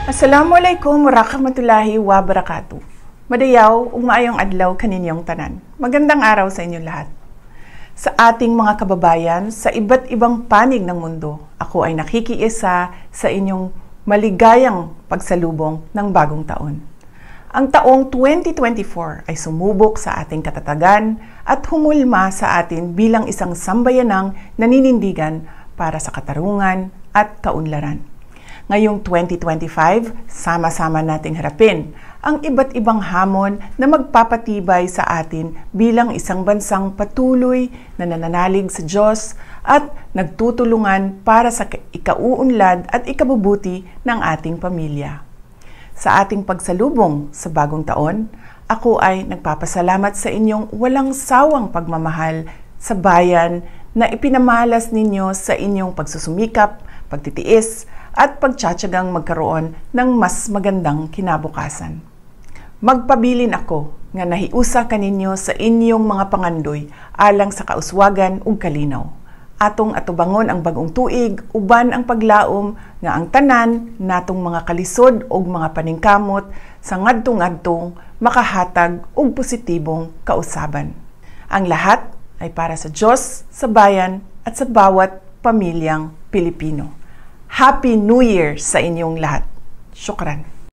Assalamualaikum warahmatullahi wabarakatuh. Madayaw ug maayong adlaw kaninyong tanan. Magandang araw sa inyong lahat. Sa ating mga kababayan sa iba't ibang panig ng mundo, ako ay nakikiisa sa inyong maligayang pagsalubong ng bagong taon. Ang taong 2024 ay sumubok sa ating katatagan at humulma sa atin bilang isang sambayanang naninindigan para sa katarungan at kaunlaran. Ngayong 2025, sama-sama nating harapin ang iba't ibang hamon na magpapatibay sa atin bilang isang bansang patuloy na nananalig sa Diyos at nagtutulungan para sa ikauunlad at ikabubuti ng ating pamilya. Sa ating pagsalubong sa bagong taon, ako ay nagpapasalamat sa inyong walang sawang pagmamahal sa bayan na ipinamalas ninyo sa inyong pagsusumikap, pagtitiis, at pagtsatsagang magkaroon ng mas magandang kinabukasan. Magpabilin ako nga nahiusa kaninyo sa inyong mga pangandoy alang sa kauswagan ug kalinaw. Atong atubangon ang bagong tuig uban ang paglaom nga ang tanan natong mga kalisod ug mga paningkamot sa ngadtong-ngadtong makahatag og positibong kausaban. Ang lahat ay para sa Diyos, sa bayan at sa bawat pamilyang Pilipino. Happy New Year sa inyong lahat. Syukran.